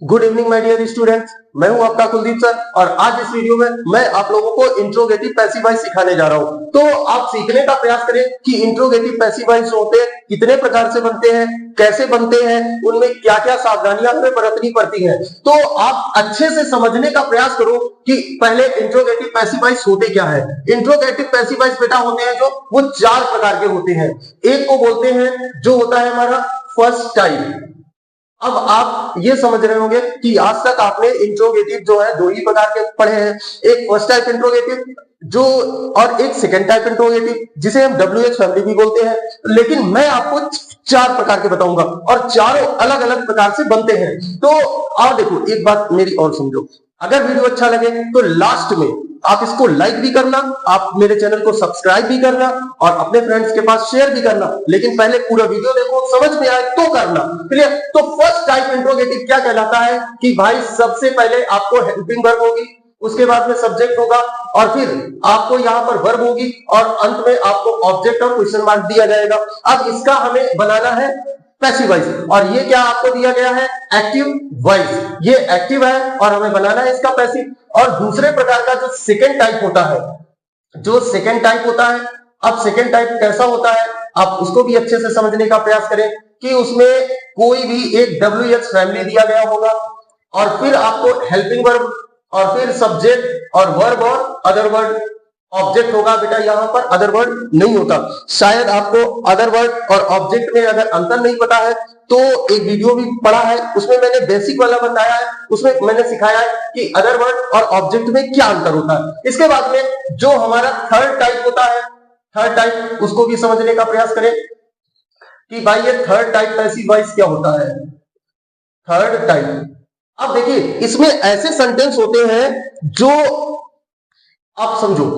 Good evening my dear students, मैं हूं आपका कुलदीप सर और आज इस वीडियो में मैं आप लोगों को इंट्रोगेटिव पैसिव वॉइस सिखाने जा रहा हूं। तो आप सीखने का प्रयास करें कि इंट्रोगेटिव पैसिव वॉइस होते हैं, कितने प्रकार से बनते हैं, कैसे बनते हैं, उनमें क्या-क्या सावधानियां हमें बरतनी पड़ती हैं। तो आप अच्छे से समझने का प्रयास करो कि पहले इंट्रोगेटिव पैसिव वॉइस होते क्या है। इंट्रोगेटिव पैसिव वॉइस बेटा होते हैं जो वो 4 प्रकार के होते हैं। एक को बोलते हैं जो होता है हमारा फर्स्ट टाइप। अब आप ये समझ रहे होंगे कि आज तक आपने इंट्रोगेटिव जो है 2 ही प्रकार के पढ़े हैं, एक फर्स्ट टाइप इंट्रोगेटिव जो और एक सेकंड टाइप इंट्रोगेटिव जिसे हम WH फैमिली भी बोलते हैं। लेकिन मैं आपको 4 प्रकार के बताऊंगा और चारों अलग अलग प्रकार से बनते हैं। तो आओ देखो, एक बात मेरी और समझो, अगर वीडियो अच्छा लगे तो लास्ट में आप इसको लाइक भी करना, आप मेरे चैनल को सब्सक्राइब भी करना और अपने फ्रेंड्स के पास शेयर भी करना। लेकिन पहले पूरा वीडियो देखो, समझ में आए तो करना। क्लियर? तो फर्स्ट टाइप इंट्रोगेटिव क्या कहलाता है कि भाई सबसे पहले आपको हेल्पिंग वर्ब होगी, उसके बाद में सब्जेक्ट होगा और फिर आपको यहाँ पर वर्ब होगी और अंत में आपको ऑब्जेक्ट और क्वेश्चन मार्क दिया जाएगा। अब इसका हमें बनाना है पैसिव वॉइस और ये क्या आपको दिया गया है, एक्टिव वॉइस। ये एक्टिव है और हमें बनाना है इसका पैसिव। और दूसरे प्रकार का जो सेकंड टाइप होता है, जो सेकंड टाइप होता है, अब सेकंड टाइप कैसा होता है आप उसको भी अच्छे से समझने का प्रयास करें कि उसमें कोई भी एक WH फैमिली दिया गया होगा और फिर आपको हेल्पिंग वर्ब और फिर सब्जेक्ट और वर्ब और अदर वर्ड। ऑब्जेक्ट होगा बेटा, यहां पर अदर वर्ड नहीं होता। शायद आपको अदर वर्ड और ऑब्जेक्ट में अगर अंतर नहीं पता है तो एक वीडियो भी पढ़ा है, उसमें मैंने बेसिक वाला बताया है, उसमें मैंने सिखाया है कि अदर वर्ड और ऑब्जेक्ट में क्या अंतर होता है। इसके बाद में जो हमारा थर्ड टाइप होता है, थर्ड टाइप उसको भी समझने का प्रयास करें कि भाई ये थर्ड टाइप पैसिव वॉइस क्या होता है। थर्ड टाइप, अब देखिए इसमें ऐसे सेंटेंस होते हैं जो आप समझो,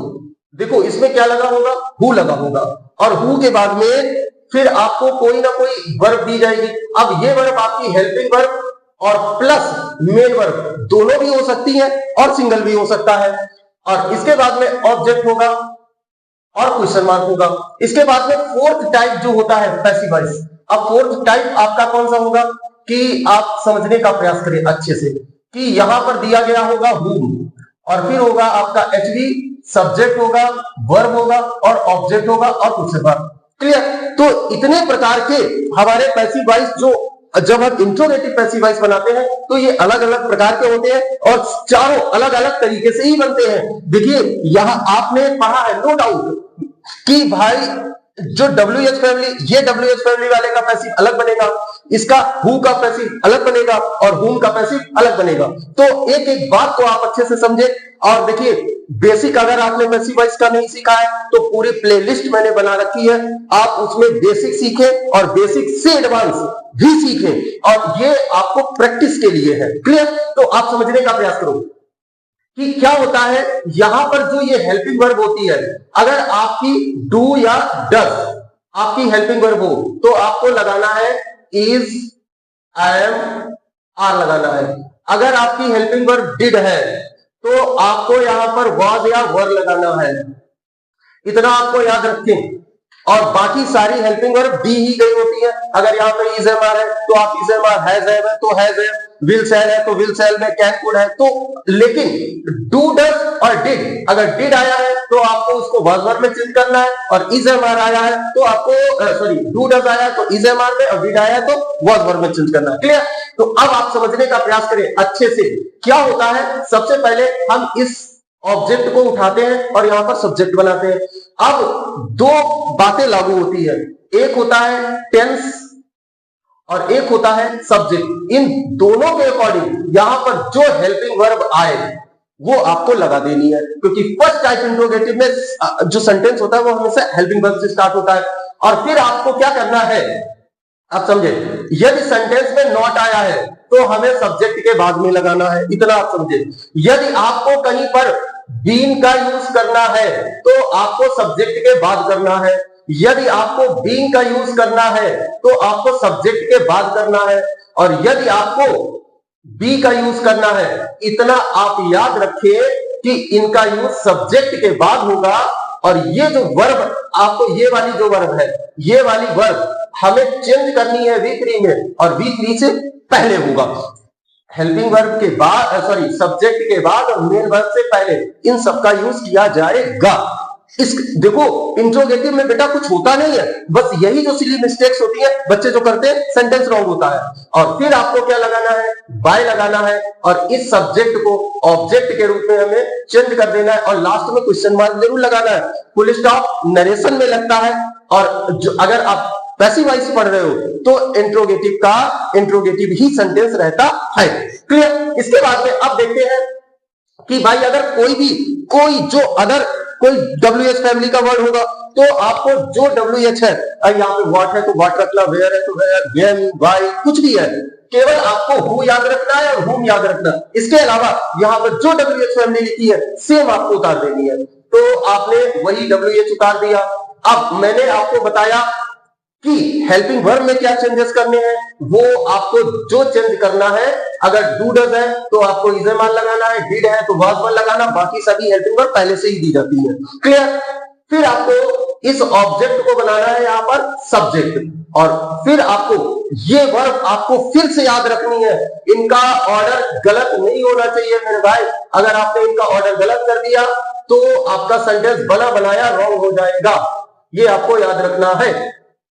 देखो इसमें क्या लगा होगा, हु लगा होगा और हु के बाद में फिर आपको कोई ना कोई वर्ब दी जाएगी। अब ये वर्ब आपकी हेल्पिंग वर्ब और प्लस मेन वर्ब दोनों भी हो सकती है और सिंगल भी हो सकता है। और इसके बाद में ऑब्जेक्ट होगा और क्वेश्चन मार्क होगा। इसके बाद में फोर्थ टाइप जो होता है पैसिव वॉइस। अब फोर्थ टाइप आपका कौन सा होगा कि आप समझने का प्रयास करें अच्छे से कि यहां पर दिया गया होगा हु और फिर होगा आपका HV, सब्जेक्ट होगा, वर्ब होगा और ऑब्जेक्ट होगा और क्वेश्चन मार्क। क्लियर? तो इतने प्रकार के हमारे पैसिव वॉइस जो जब हम इंट्रोगेटिव पैसिव वॉइस बनाते हैं तो ये अलग अलग प्रकार के होते हैं और चारों अलग अलग तरीके से ही बनते हैं। देखिए यहां आपने पढ़ा है नो डाउट कि भाई जो WH फैमिली, ये WH फैमिली वाले का पैसिव अलग बनेगा, इसका हु का पैसिव अलग बनेगा और हुम का पैसिव अलग बनेगा। तो एक एक बात को आप अच्छे से समझे। और देखिए बेसिक अगर आपने पैसिव वॉइस का नहीं सीखा है तो पूरी प्लेलिस्ट मैंने बना रखी है, आप उसमें बेसिक सीखें और बेसिक से एडवांस भी सीखें और ये आपको प्रैक्टिस के लिए है। क्लियर? तो आप समझने का प्रयास करो कि क्या होता है यहां पर जो ये हेल्पिंग वर्ब होती है, अगर आपकी डू या डज आपकी हेल्पिंग वर्ब हो तो आपको लगाना है इज, एम, आर लगाना है। अगर आपकी हेल्पिंग वर्ब डिड है तो आपको यहां पर वाज या वर लगाना है। इतना आपको याद रखें। और बाकी सारी हेल्पिंग वर्ब दी ही गई होती है। अगर यहाँ पर इज एम आर है तो आप is am are, has am है तो हैज एम, विल सेल है तो विल सेल में, कैन कुड है तो। लेकिन डू डज और डिड, अगर डिड आया है तो आपको उसको वाज वर्ब में चेंज करना है और इज एम आर आया है तो आपको सॉरी डू डज आया है तो इज एम आर में और डिड आया है तो वाज वर्ब में चेंज करना है। क्लियर? तो अब आप समझने का प्रयास करें अच्छे से। क्या होता है, सबसे पहले हम इस ऑब्जेक्ट को उठाते हैं और यहां पर सब्जेक्ट बनाते हैं। अब दो बातें लागू होती है, एक होता है टेंस और एक होता है सब्जेक्ट। इन दोनों के अकॉर्डिंग यहां पर जो हेल्पिंग वर्ब आए वो आपको लगा देनी है, क्योंकि फर्स्ट टाइप इंट्रोगेटिव में जो सेंटेंस होता है वो हमेशा हेल्पिंग वर्ब से स्टार्ट होता है। और फिर आपको क्या करना है, आप समझे, यदि सेंटेंस में नॉट आया है तो हमें सब्जेक्ट के बाद में लगाना है। इतना आप समझे। यदि आपको कहीं पर बीन का यूज करना है तो आपको सब्जेक्ट के बाद करना है। यदि आपको बीन का यूज करना है तो आपको सब्जेक्ट के बाद करना है। और यदि आपको बी का यूज करना है, इतना आप याद रखिए कि इनका यूज सब्जेक्ट के बाद होगा। और ये जो वर्ब आपको, ये वाली जो वर्ब है, ये वाली वर्ब हमें चेंज करनी है V3 में और V3 से पहले होगा। हेल्पिंग वर्ब के बाद, सॉरी, सब्जेक्ट के बाद और मेन वर्ब से पहले इन सब का यूज किया जाएगा। इस देखो इंट्रोगेटिव में बेटा कुछ होता नहीं है, बस यही जो सिली मिस्टेक्स होती है बच्चे जो करते हैं, सेंटेंस रॉन्ग होता है। और फिर आपको क्या लगाना है, बाय लगाना है, और इस सब्जेक्ट को ऑब्जेक्ट के रूप में हमें चेंज कर देना है, और लास्ट में क्वेश्चन मार्क जरूर लगाना है। फुल स्टॉप नरेशन में लगता है, और जो अगर आप पैसिव वॉइस पढ़ रहे हो तो इंट्रोगेटिव ही सेंटेंस रहता है। क्लियर? इसके बाद में अब देखते हैं कि भाई अगर कोई WH फैमिली का वर्ड होगा तो आपको जो WH है, यहाँ पे व्हाट है तो व्हाट रखना, वेयर है तो वेयर, व्हेन, व्हाई, कुछ भी है, केवल आपको हु याद रखना है और हुम याद रखना है। इसके अलावा यहाँ पर जो WH फैमिली लिखी है सेम आपको उतार देनी है। तो आपने वही WH उतार दिया। अब मैंने आपको बताया कि हेल्पिंग वर्ब में क्या चेंजेस करने हैं, वो आपको जो चेंज करना है, अगर डू डज है तो आपको इज मान लगाना है, डिड है तो वाज वन लगाना, बाकी सभी हेल्पिंग वर्ब पहले से ही दी जाती है। क्लियर? फिर आपको इस ऑब्जेक्ट को बनाना है यहाँ पर सब्जेक्ट, और फिर आपको ये वर्ब आपको फिर से याद रखनी है। इनका ऑर्डर गलत नहीं होना चाहिए मेरे भाई। अगर आपने इनका ऑर्डर गलत कर दिया तो आपका सेंटेंस बना बनाया रॉन्ग हो जाएगा, ये आपको याद रखना है।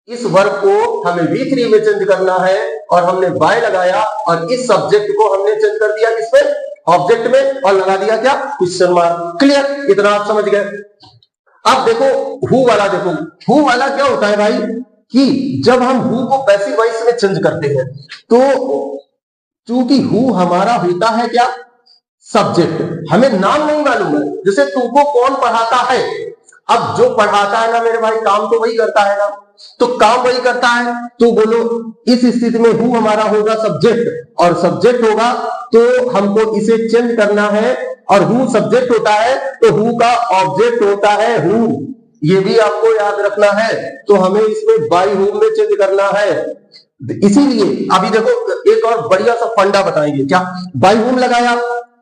इस वर्ब को हमें V3 में चेंज करना है, और हमने बाय लगाया, और इस सब्जेक्ट को हमने चेंज कर दिया किसमें, ऑब्जेक्ट में, और लगा दिया क्या, क्वेश्चन मार्क। क्लियर? इतना आप समझ गए। अब देखो हु वाला, देखो हु वाला क्या होता है भाई, कि जब हम हु को पैसिव वॉइस में चेंज करते हैं तो चूंकि हु हमारा होता है क्या, सब्जेक्ट, हमें नाम नहीं मालूम है। जैसे तुमको कौन पढ़ाता है, अब जो पढ़ाता है ना मेरे भाई, काम तो वही करता है ना, तो काम वही करता है, तो बोलो इस स्थिति में हु हमारा होगा सब्जेक्ट, और सब्जेक्ट होगा तो हमको इसे चेंज करना है, और हु सब्जेक्ट होता है तो हु का ऑब्जेक्ट होता है हु, ये भी आपको याद रखना है। तो हमें इसमें बाय हुम में चेंज करना है। इसीलिए अभी देखो एक और बढ़िया सा फंडा बताएंगे, क्या, बाय हुम लगाया,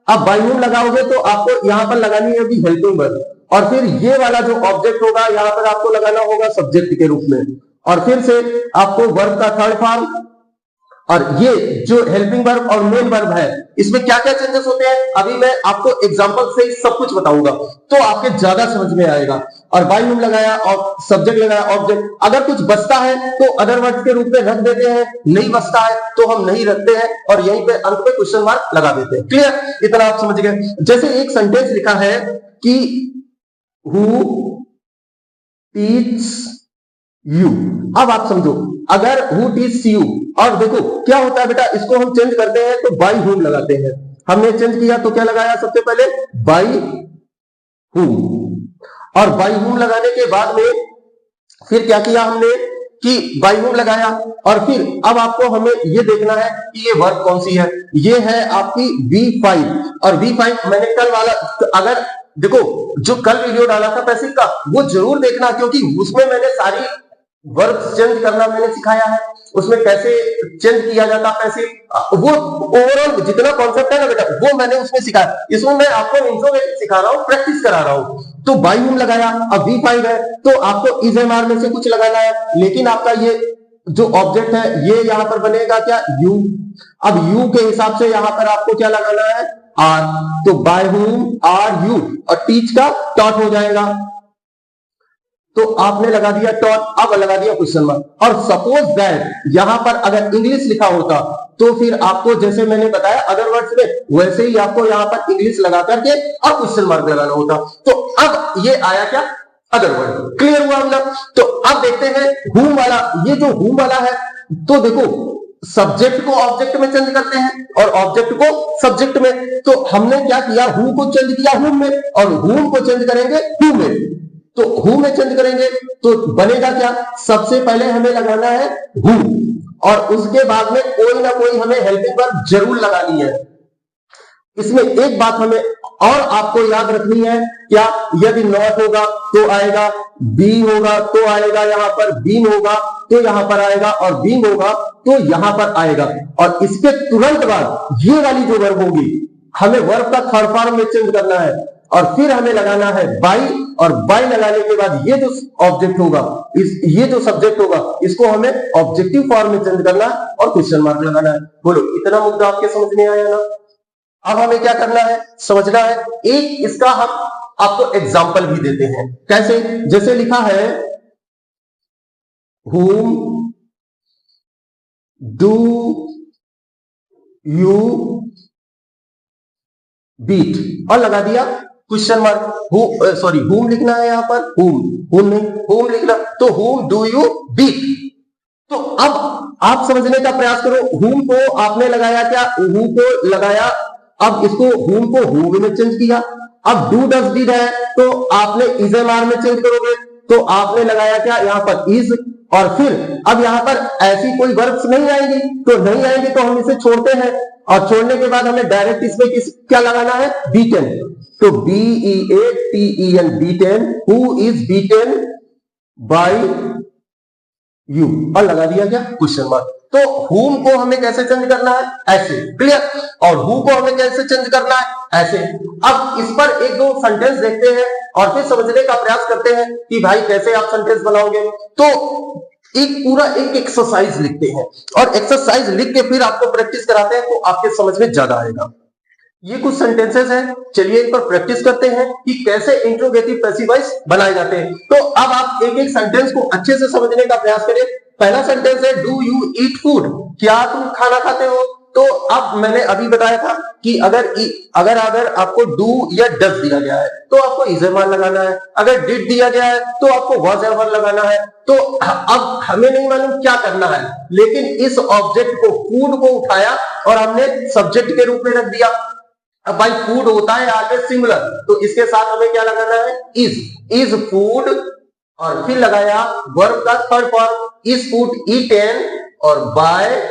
अब बाय हुम लगाओगे तो आपको यहां पर लगानी होगी हेल्पिंग वर्ब, और फिर ये वाला जो ऑब्जेक्ट होगा यहां पर आपको लगाना होगा सब्जेक्ट के रूप में, और फिर से आपको वर्ब का थर्ड फॉर्म, और ये जो हेल्पिंग वर्ब और मेन वर्ब है इसमें क्या क्या चेंजेस होते हैं अभी मैं आपको एग्जांपल से सब कुछ बताऊंगा, तो आपके ज्यादा समझ में आएगा। और बाय हुम लगाया और सब्जेक्ट लगाया ऑब्जेक्ट, अगर कुछ बचता है तो अदर वर्ड्स के रूप में रख देते हैं, नहीं बचता है तो हम नहीं रखते हैं, और यहीं पे अंत में क्वेश्चन मार्क लगा देते हैं। क्लियर? इतना आप समझ गए। जैसे एक सेंटेंस लिखा है कि हु टीच यू, अब आप समझो, अगर हु टीच यू, और देखो क्या होता है बेटा, इसको हम चेंज करते हैं तो बाय हुम लगाते हैं। हमने चेंज किया तो क्या लगाया, सबसे पहले बाय हुम, और बाय हुम लगाने के बाद में फिर क्या किया हमने कि बाय हुम लगाया, और फिर अब आपको हमें ये देखना है कि ये वर्ब कौन सी है, ये है आपकी V5, और V5 मैंने कल वाला, अगर देखो जो कल वीडियो डाला था पैसिव का वो जरूर देखना, क्योंकि उसमें मैंने सारी वर्ब चेंज करना मैंने सिखाया है, उसमें कैसे चेंज किया जाता पैसिव, वो ओवरऑल जितना कॉन्सेप्ट है ना बेटा वो मैंने उसमें सिखाया। इसमें मैं आपको इंट्रोगेटिव सिखा रहा हूँ, प्रैक्टिस करा रहा हूँ। तो बाय हुम लगाया, अब V5 है तो आपको इज एम आर में से कुछ लगाना है, लेकिन आपका ये जो ऑब्जेक्ट है ये यहां पर बनेगा क्या, यू। अब यू के हिसाब से यहां पर आपको क्या लगाना है, आर, तो बाय हुम आर यू, और टीच का टॉट हो जाएगा, तो आपने लगा दिया टॉट, अब लगा दिया क्वेश्चन मार्क। और सपोज दैट यहां पर अगर इंग्लिश लिखा होता तो फिर आपको जैसे मैंने बताया अदर वर्ड्स में वैसे ही आपको यहां पर इंग्लिश लगा करके और क्वेश्चन मार्क लगाना होता। तो अब ये आया क्या, अदर वर्ड। क्लियर हुआ ना? तो अब देखते हैं हुम वाला, ये जो हुम वाला है, तो देखो सब्जेक्ट को ऑब्जेक्ट में चेंज करते हैं और ऑब्जेक्ट को सब्जेक्ट में, तो हमने क्या किया, हु को चेंज किया हुम में, और हुम को चेंज करेंगे हु में, तो हु में चेंज करेंगे तो बनेगा क्या, सबसे पहले हमें लगाना है हु, और उसके बाद में कोई ना कोई हमें हेल्पिंग वर्ब जरूर लगानी है। इसमें एक बात हमें और आपको याद रखनी है, क्या, यदि नॉट होगा तो आएगा, बी होगा तो आएगा, यहां पर बीन होगा तो यहां पर आएगा, और बीन होगा तो यहां पर आएगा, और इसके तुरंत बाद ये वाली जो वर्ब होगी हमें वर्ब का थर्ड फॉर्म में चेंज करना है, और फिर हमें लगाना है बाई, और बाई लगाने के बाद ये जो ऑब्जेक्ट होगा, ये जो सब्जेक्ट होगा, इसको हमें ऑब्जेक्टिव फॉर्म में चेंज करना है और क्वेश्चन मार्क लगाना है। बोलो, इतना मुद्दा आपके समझ में आया ना? अब हमें क्या करना है, समझना है। एक इसका हम आपको एग्जाम्पल भी देते हैं। कैसे? जैसे लिखा है, whom do you beat, और लगा दिया क्वेश्चन मार्क। whom लिखना है यहां पर, whom नहीं, whom लिखना, तो whom do you beat। तो अब आप समझने का प्रयास करो, whom को आपने लगाया क्या, who को लगाया, अब इसको whom को who में चेंज किया। अब do does did है तो आपने is mr में चेंज करोगे, तो आपने लगाया क्या यहां पर is, और फिर अब यहां पर ऐसी कोई वर्ब्स नहीं आएंगी, तो नहीं आएंगे तो हम इसे छोड़ते हैं, और छोड़ने के बाद हमें डायरेक्ट इसमें क्या लगाना है, beaten। तो beaten, beaten, who is beaten by you, और लगा दिया क्या क्वेश्चन मार्क। तो whom को हमें कैसे चेंज करना है, ऐसे, क्लियर, और who को हमें कैसे चेंज करना है, ऐसे। अब इस पर एक दो सेंटेंस देखते हैं और फिर समझने का प्रयास करते हैं कि भाई कैसे आप सेंटेंस बनाओगे। तो एक पूरा एक एक्सरसाइज लिखते हैं, और एक्सरसाइज लिख के फिर आपको प्रैक्टिस कराते हैं, तो आपके समझ में ज्यादा आएगा। ये कुछ सेंटेंसेस हैं, चलिए इन पर प्रैक्टिस करते हैं कि कैसे इंट्रोगेटिव पैसिव वॉइस बनाए जाते हैं। तो अब आप एक एक सेंटेंस को अच्छे से समझने का प्रयास करें। पहला सेंटेंस है, डू यू ईट फूड, क्या तुम खाना खाते हो। तो अब मैंने अभी बताया था कि अगर आपको डू या डज दिया गया है तो आपको इज एम आर लगाना है, अगर डिड दिया गया है तो आपको वाज एवर लगाना है। तो अब हमें नहीं मालूम क्या करना है, लेकिन इस ऑब्जेक्ट को, फूड को उठाया और हमने सब्जेक्ट के रूप में रख दिया। अब भाई फूड होता है आगे सिंगुलर, तो इसके साथ हमें क्या लगाना है, इज फूड, और फिर लगाया वर्ब का third form, is food eaten, और बाय,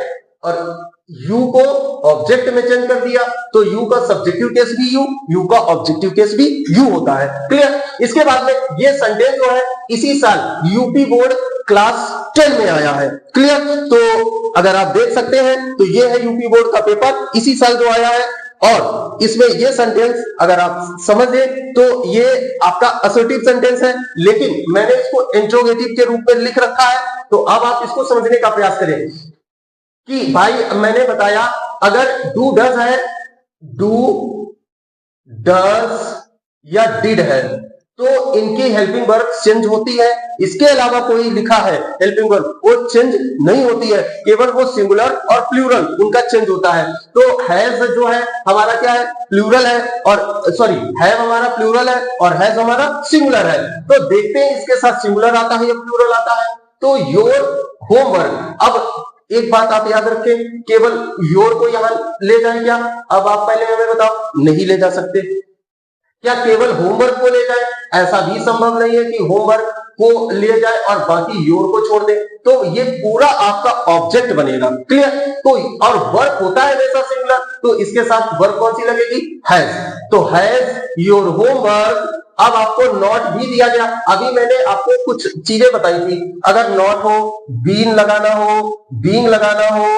और यू को ऑब्जेक्ट में चेंज कर दिया, तो यू का सब्जेक्टिव केस भी यू का ऑब्जेक्टिव केस भी यू होता है, क्लियर। इसके बाद में ये सेंटेंस जो है इसी साल यूपी बोर्ड क्लास 10 में आया है, क्लियर। तो अगर आप देख सकते हैं तो ये है यूपी बोर्ड का पेपर, इसी साल जो आया है, और इसमें ये सेंटेंस अगर आप समझ लें तो ये आपका असर्टिव सेंटेंस है, लेकिन मैंने इसको इंट्रोगेटिव के रूप में लिख रखा है। तो अब आप इसको समझने का प्रयास करें कि भाई मैंने बताया अगर डू डज है, डू डज या डिड है, तो इनकी हेल्पिंग वर्ब चेंज होती है। इसके अलावा कोई लिखा है हेल्पिंग वर्ब, वो चेंज नहीं होती है, केवल वो सिंगुलर और प्लूरल उनका चेंज होता है। तो हैज जो है हमारा क्या है, प्लूरल है, और सॉरी हैव हमारा प्लूरल है और हैज हमारा सिंगुलर है। तो देखते हैं इसके साथ सिंगुलर आता है या प्लूरल आता है। तो योर होमवर्क, अब एक बात आप याद रखें, केवल योर को यहां ले जाए क्या, अब आप पहले हमें बताओ, नहीं ले जा सकते। क्या केवल होमवर्क को ले जाए, ऐसा भी संभव नहीं है कि होमवर्क को ले जाए और बाकी योर को छोड़ दे, तो ये पूरा आपका ऑब्जेक्ट बनेगा, क्लियर। तो और वर्क होता है वैसा सिंगुलर, तो इसके साथ वर्क कौन सी लगेगी, हैज। तो हैज योर होमवर्क। अब आपको नॉट भी दिया गया, अभी मैंने आपको कुछ चीजें बताई थी, अगर नॉट हो, बीन लगाना हो, बीइंग लगाना हो,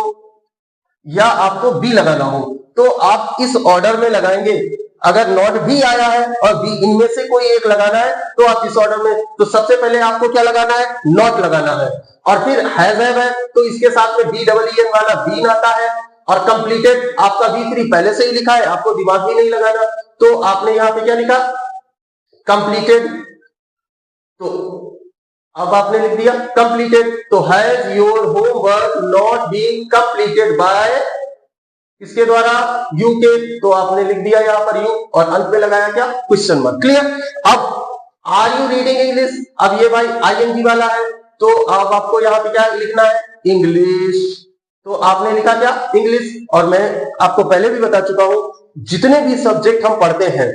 या आपको बी लगाना हो, तो आप इस ऑर्डर में लगाएंगे। अगर नॉट भी आया है और बी, इनमें से कोई एक लगाना है तो आप इस ऑर्डर में, तो सबसे पहले आपको क्या लगाना है, नॉट लगाना है, और फिर हैज है तो इसके साथ में बी डबल एन वाला बीन आता है, और कंप्लीटेड आपका V3 पहले से ही लिखा है, आपको दिमाग भी नहीं लगाना। तो आपने यहां पे क्या लिखा, कंप्लीटेड, तो अब आपने लिख दिया कंप्लीटेड। तो has your homework not been completed by, इसके द्वारा यू के, तो आपने लिख दिया यहां पर यू, और अंत में लगाया क्या, क्वेश्चन मार्क, क्लियर। अब आर यू रीडिंग इंग्लिश, अब ये भाई आईएनजी वाला है, तो अब आपको यहां पे क्या लिखना है, इंग्लिश, तो आपने लिखा क्या, इंग्लिश। और मैं आपको पहले भी बता चुका हूं, जितने भी सब्जेक्ट हम पढ़ते हैं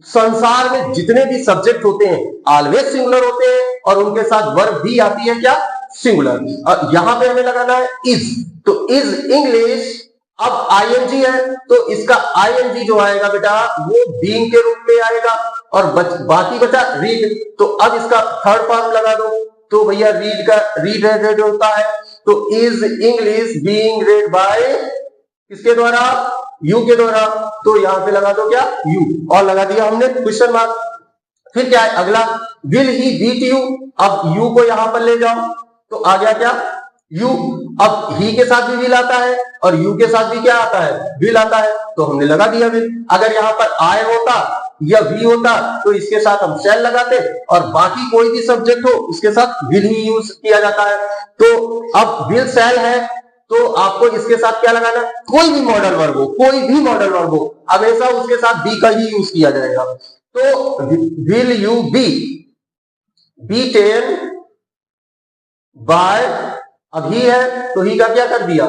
संसार में, जितने भी सब्जेक्ट होते हैं ऑलवेज सिंगुलर होते हैं, और उनके साथ वर्ब भी आती है क्या, सिंगुलर। और यहां पे हमें लगाना है इज, तो इज इंग्लिश। अब आईएनजी है तो इसका आईएनजी जो आएगा बेटा वो बीइंग के रूप में आएगा, और बाकी बचा रीड, तो अब इसका थर्ड फॉर्म लगा दो, तो भैया रीड का रीड होता है, तो is English being read by, इसके द्वारा यू के द्वारा, तो यहां पे लगा दो क्या यू, और लगा दिया हमने क्वेश्चन मार्क। फिर क्या है अगला, विल ही बीट यू, अब यू को यहां पर ले जाओ तो आ गया क्या यू। अब ही के साथ भी विल आता है और यू के साथ भी क्या आता है विल आता है, तो हमने लगा दिया विल। अगर यहां पर आई होता या वी होता तो इसके साथ हम शैल लगाते, और बाकी कोई भी सब्जेक्ट हो उसके साथ विल ही यूज किया जाता है। तो अब विल शैल है तो आपको इसके साथ क्या लगाना है, कोई भी मॉडल वर्ब हो, कोई भी मॉडल वर्ब हो, हमेशा उसके साथ बी का ही यूज किया जाएगा। तो will you be beaten by, अब ही है तो ही का क्या कर दिया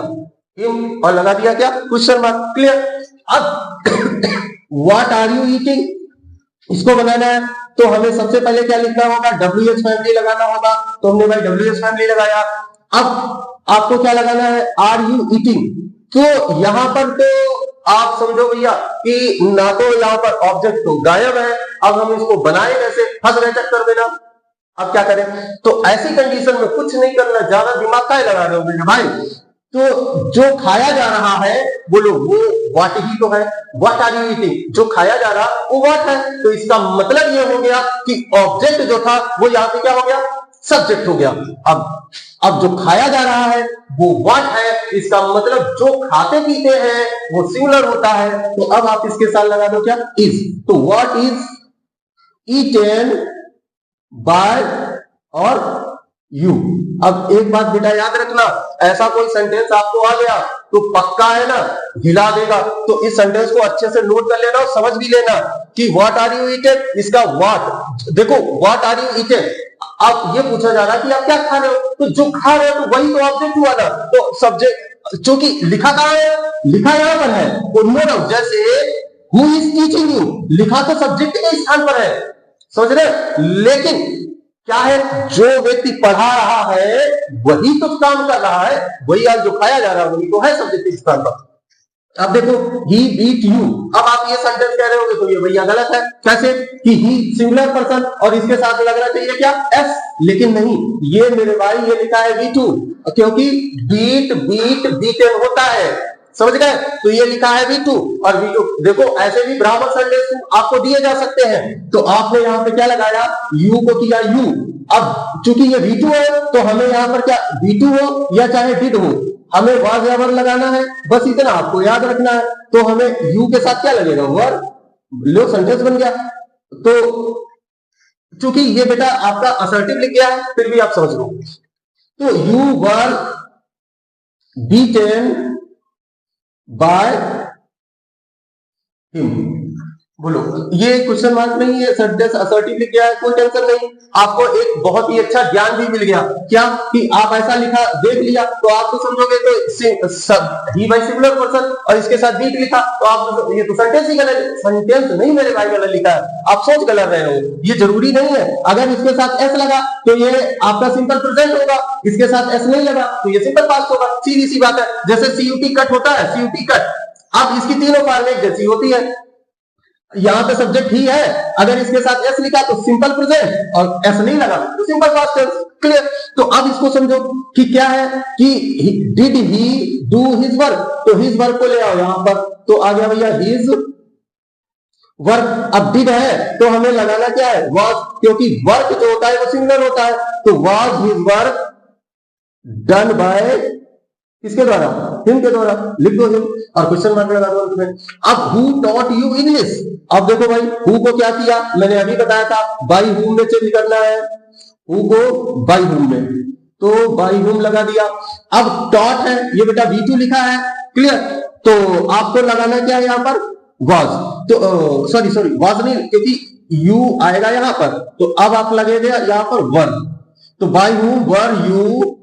हिम, और लगा दिया क्या क्वेश्चन मार्क। क्लियर। अब व्हाट आर यू ईटिंग, इसको बनाना है तो हमें सबसे पहले क्या लिखना होगा, WH फैमिली लगाना होगा, तो हमने भाई WH फैमिली लगाया। अब आपको क्या लगाना है, आर यू ईटिंग, तो यहां पर तो आप समझो भैया कि ना तो यहां पर ऑब्जेक्ट तो गायब है, अब हम इसको बनाए कैसे, फंस गए चक्कर में ना। अब क्या करें, तो ऐसी कंडीशन में कुछ नहीं करना, ज्यादा दिमाग का लगा रहे हो मेरे भाई। तो जो खाया जा रहा है बोलो वो व्हाट ही तो है, व्हाट आर यू ईटिंग, जो खाया जा रहा वो व्हाट है, तो इसका मतलब ये हो गया कि ऑब्जेक्ट जो था वो यहां पे क्या हो गया सब्जेक्ट हो गया। अब जो खाया जा रहा है वो व्हाट है, इसका मतलब जो खाते पीते हैं वो सिंगुलर होता है, तो अब आप इसके साथ लगा दो क्या इज, तो व्हाट इज ईटेन बाय और यू। अब एक बात बेटा याद रखना, ऐसा कोई सेंटेंस आपको आ गया तो पक्का है ना हिला देगा, तो इस सेंटेंस को अच्छे से नोट कर लेना और समझ भी लेना कि व्हाट आर यू ईटेन, इसका व्हाट देखो, व्हाट आर यू ईटेन, अब ये पूछा जा रहा है कि आप क्या खा रहे हो, तो जो खा रहे हो तो वही तो ऑब्जेक्ट हुआ ना, तो सब्जेक्ट क्योंकि लिखा कहां है, लिखा यहां पर है, तो नो डाउट जैसे हु इज टीचिंग यू, लिखा तो सब्जेक्ट के स्थान पर है, समझ रहे, लेकिन क्या है जो व्यक्ति पढ़ा रहा है वही तो काम कर रहा है, वही आज जो खाया जा रहा है वही तो है सब्जेक्ट के स्थान पर। अब देखो ही बीट यू, अब आप ये सेंटेंस कह रहे होगे तो ये भैया गलत है, कैसे कि ही सिंगुलर पर्सन और इसके साथ लगना चाहिए क्या एस, लेकिन नहीं, ये मेरे भाई ये लिखा है V2, क्योंकि बीट बीट बीटेन होता है, समझ गए, तो ये लिखा है V2 और V2। देखो ऐसे भी ब्राह्मण सेंटेंस आपको दिए जा सकते हैं, तो आपने यहाँ पे क्या लगाया यू को किया यू, अब चूंकि ये V2 है तो हमें यहाँ पर क्या V2 हो या चाहे डिड हो, हमें वाज या वर लगाना है, बस इतना आपको याद रखना है। तो हमें यू के साथ क्या लगेगा वर, लो सेंटेंस बन गया। तो चूंकि ये बेटा आपका असर्टिव लिख गया है फिर भी आप समझ लो, तो you were beaten by him, बोलो ये क्वेश्चन मार्क नहीं है, सेंटेंस असर्टिव लिख गया है, कोई टेंशन नहीं। आपको एक बहुत ही अच्छा ज्ञान भी मिल गया, क्या कि आप ऐसा लिखा देख लिया तो आप तो समझोगे तो ही बाय सिंगुलर पर्सन और इसके साथ बीट लिखा तो आप ये तो सेंटेंस ही गलत, सेंटेंस नहीं मेरे भाई गलत लिखा है, आप सोच गलत रहे हो, ये जरूरी नहीं है। अगर इसके साथ एस लगा तो ये आपका सिंपल प्रेजेंट होगा, इसके साथ एस नहीं लगा तो ये सिंपल पास्ट होगा, सीधी सी बात है। जैसे CUT कट होता है, CUT कट, अब इसकी तीनों फॉर्मेट जैसी होती है, यहां पे सब्जेक्ट ही है, अगर इसके साथ एस लिखा तो सिंपल प्रेजेंट और एस नहीं लगा तो सिंपल पास्ट टेंस। क्लियर। तो अब इसको समझो कि क्या है कि did he do his work, तो हिज वर्क को ले आओ यहां पर, तो आ गया भैया हिज वर्क। अब डिड है तो हमें लगाना क्या है वाज, क्योंकि वर्क जो होता है वो सिंगुलर होता है, तो was his work done by किसके द्वारा, हिम के द्वारा, लिख दो हिम और क्वेश्चन मार्क लगा दो में। अब हु टॉट यू इंग्लिश, अब देखो भाई हु को क्या किया, मैंने अभी बताया था बाई हुम में चेंज करना है, हु को बाई हुम में, तो बाई हुम लगा दिया। अब टॉट है ये बेटा V2 लिखा है, क्लियर, तो आपको लगाना क्या है यहां पर वाज, तो सॉरी वाज नहीं क्योंकि यू आएगा यहां पर, तो अब आप लगेगा यहां पर वर, तो बाई हुम वर यू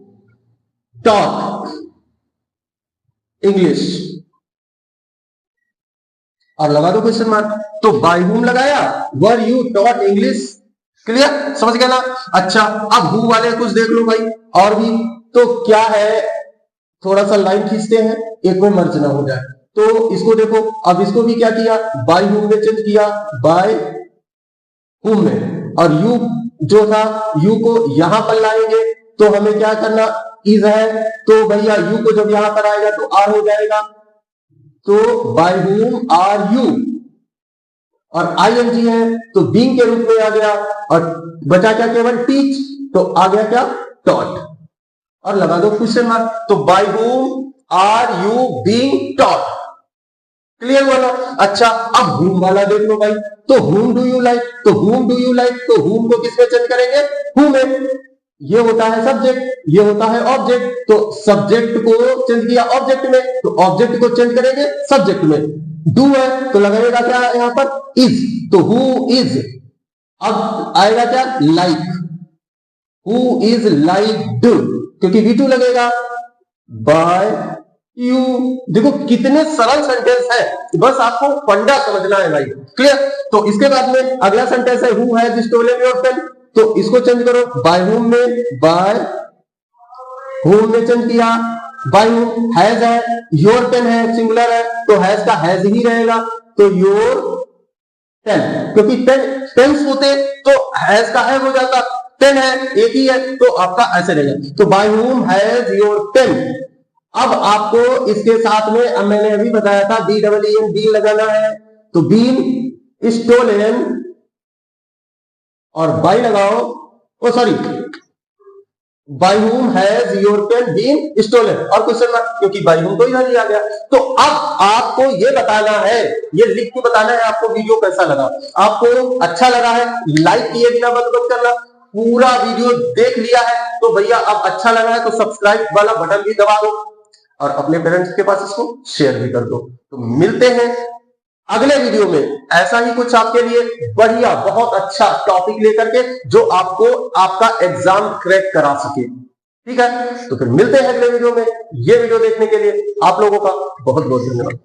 टॉट इंग्लिश और लगा दो क्वेश्चन मार्क, तो बाय हुम लगाया were you taught English. Clear, समझ गया ना। अच्छा अब हु वाले कुछ देख लो भाई और भी, तो क्या है थोड़ा सा लाइन खींचते हैं एक में मर्ज ना हो जाए, तो इसको देखो, अब इसको भी क्या किया बाय हुम में चेंज किया बाय हुम में, और यू जो था यू को यहां पर लाएंगे तो हमें क्या करना इज है, तो भैया यू को जब यहां पर आएगा तो आर हो जाएगा, तो बाय whom आर यू, और आईएनजी है तो बीइंग के रूप में आ गया, और बचा क्या केवल टीच, तो आ गया क्या टॉट, और लगा दो क्वेश्चन मार्क। तो by whom are you being taught, clear वाला। अच्छा अब whom वाला देख लो भाई, तो whom डू यू लाइक, तो whom डू यू लाइक, तो whom को किसमें चेंज करेंगे, who में। ये होता है सब्जेक्ट, ये होता है ऑब्जेक्ट, तो सब्जेक्ट को चेंज किया ऑब्जेक्ट में, तो ऑब्जेक्ट को चेंज करेंगे सब्जेक्ट में। डू है तो लगाएगा क्या यहां पर इज, तो हु इज, अब आएगा क्या लाइक, हु इज लाइक्ड, क्योंकि V2 लगेगा बाय यू। देखो कितने सरल सेंटेंस है, बस आपको फंडा समझना है भाई, क्लियर। तो इसके बाद में अगला सेंटेंस है who has stolen your pen, तो इसको चेंज करो बाय whom में, बाय whom में चेंज किया, बाय whom हैज है, योर पेन है सिंगुलर है तो हैज का हैज ही रहेगा, तो योर पेन, क्योंकि पेन्स होते तो हैज का है हो जाता, पेन है एक ही है तो आपका ऐसे रहेगा। तो by whom has your pen. अब आपको इसके साथ में, अब मैंने अभी बताया था BEEN बीन लगाना है, तो बीन स्टोलन और बाय लगाओ, oh sorry by whom has your pen been stolen और क्वेश्चन मार्क, क्योंकि बाय whom तो इधर ही आ गया। तो अब आपको ये बताना है, ये लिख के बताना है आपको वीडियो कैसा लगा। आपको अच्छा लगा है लाइक किए बिना बंद मत करना, पूरा वीडियो देख लिया है तो भैया अब अच्छा लगा है तो सब्सक्राइब वाला बटन भी दबा दो और अपने पेरेंट्स के पास इसको शेयर भी कर दो। तो मिलते हैं अगले वीडियो में ऐसा ही कुछ आपके लिए बढ़िया बहुत अच्छा टॉपिक लेकर के, जो आपको आपका एग्जाम क्रैक करा सके, ठीक है। तो फिर मिलते हैं अगले वीडियो में। ये वीडियो देखने के लिए आप लोगों का बहुत बहुत धन्यवाद।